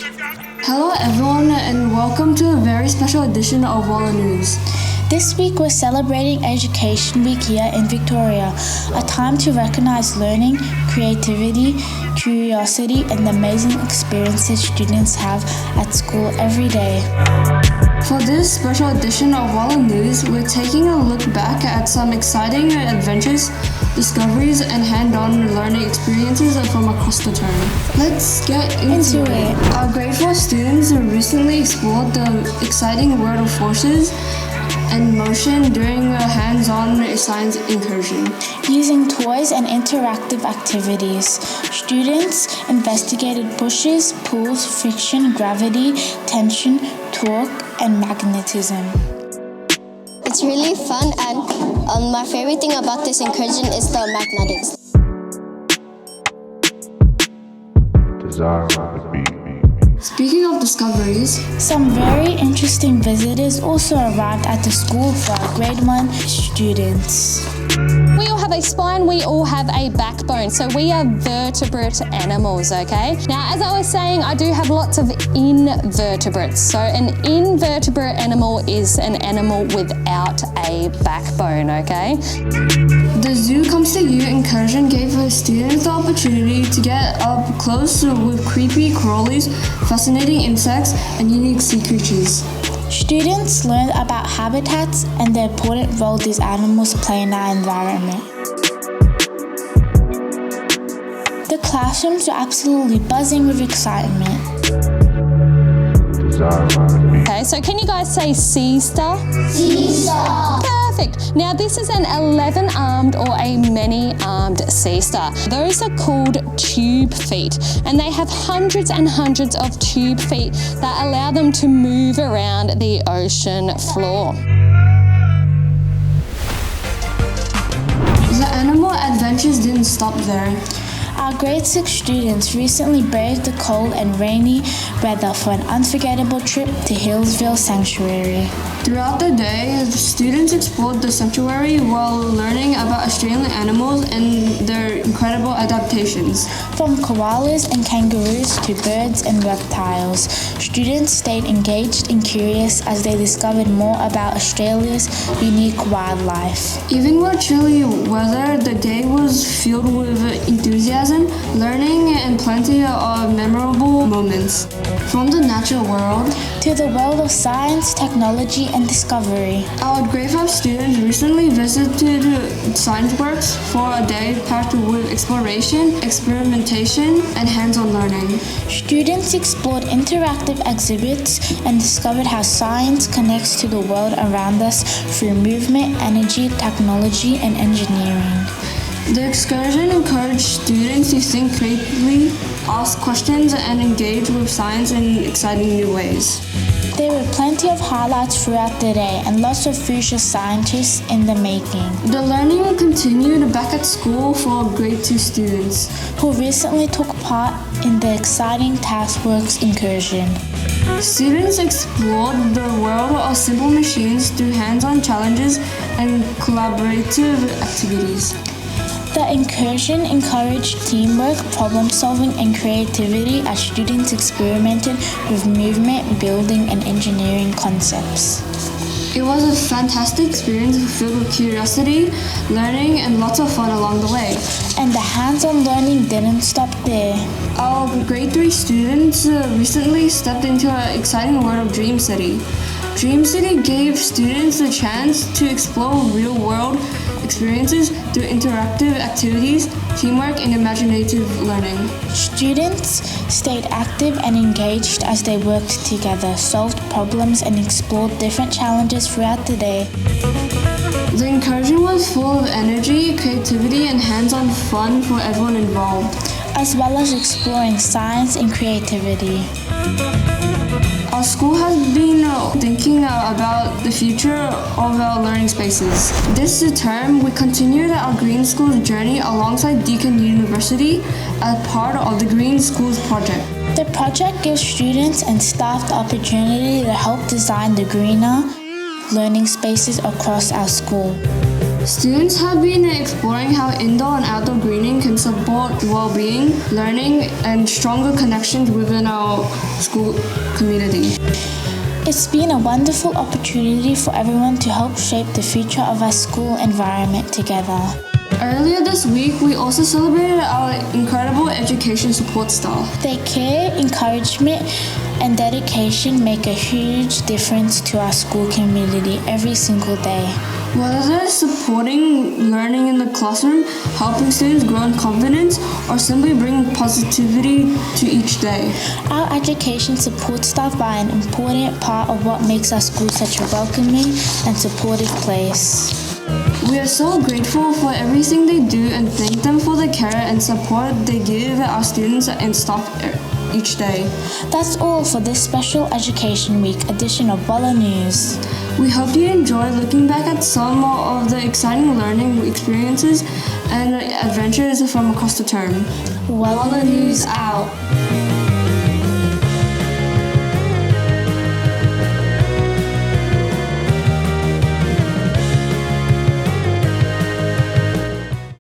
Hello everyone and welcome to a very special edition of WallaNews. This week we're celebrating Education Week here in Victoria, a time to recognise learning, creativity, curiosity and the amazing experiences students have at school every day. For this special edition of WallaNews, we're taking a look back at some exciting adventures, discoveries and hand-on learning experiences from across the term. Let's get into it. Our grade 4 students recently explored the exciting world of forces and motion during a hands-on science incursion. Using toys and interactive activities, students investigated pushes, pulls, friction, gravity, tension, torque, and magnetism. It's really fun, and my favorite thing about this incursion is the magnetics. Speaking of discoveries, some very interesting visitors also arrived at the school for our grade 1 students. We all have a spine, we all have a backbone, so we are vertebrate animals, okay? Now, as I was saying, I do have lots of invertebrates. So an invertebrate animal is an animal without a backbone, okay? the Zoo Comes to You incursion gave our students the opportunity to get up close with creepy crawlies, fascinating insects, and unique sea creatures. Students learned about habitats and the important role these animals play in our environment. The classrooms were absolutely buzzing with excitement. Okay, so can you guys say sea star? Sea star. Perfect. Now this is an 11-armed or a many-armed sea star. Those are called tube feet, and they have hundreds and hundreds of tube feet that allow them to move around the ocean floor. The animal adventures didn't stop there. Our grade 6 students recently braved the cold and rainy weather for an unforgettable trip to Healesville Sanctuary. Throughout the day, the students explored the sanctuary while learning about Australian animals and their incredible adaptations. From koalas and kangaroos to birds and reptiles, students stayed engaged and curious as they discovered more about Australia's unique wildlife. Even with chilly weather, the day was filled with enthusiasm, learning, and plenty of memorable moments. From the natural world to the world of science, technology, and discovery. Our grade 5 students recently visited ScienceWorks for a day packed with exploration, experimentation, and hands-on learning. Students explored interactive exhibits and discovered how science connects to the world around us through movement, energy, technology, and engineering. The excursion encouraged students to think creatively, ask questions, and engage with science in exciting new ways. There were plenty of highlights throughout the day and lots of future scientists in the making. The learning continued back at school for grade 2 students who recently took part in the exciting ScienceWorks incursion. Students explored the world of simple machines through hands-on challenges and collaborative activities. The incursion encouraged teamwork, problem-solving, and creativity as students experimented with movement, building, and engineering concepts. It was a fantastic experience filled with curiosity, learning, and lots of fun along the way. And the hands-on learning didn't stop there. Our grade 3 students recently stepped into an exciting world of Dream City. Dream City gave students the chance to explore real-world experiences through interactive activities, teamwork, and imaginative learning. Students stayed active and engaged as they worked together, solved problems, and explored different challenges throughout the day. The incursion was full of energy, creativity, and hands-on fun for everyone involved, as well as exploring science and creativity. Our school has been thinking about the future of our learning spaces. This term, we continued our Green Schools journey alongside Deakin University as part of the Green Schools project. The project gives students and staff the opportunity to help design the greener learning spaces across our school. Students have been exploring how indoor and outdoor greening can support well-being, learning, and stronger connections within our school community. It's been a wonderful opportunity for everyone to help shape the future of our school environment together. Earlier this week, we also celebrated our incredible education support staff. Their care, encouragement, and dedication make a huge difference to our school community every single day. Whether supporting learning in the classroom, helping students grow in confidence, or simply bringing positivity to each day. Our education support staff are an important part of what makes our school such a welcoming and supportive place. We are so grateful for everything they do and thank them for the care and support they give our students and staff each day. That's all for this special Education Week edition of WallaNews. We hope you enjoy looking back at some of the exciting learning experiences and adventures from across the term. WallaNews out.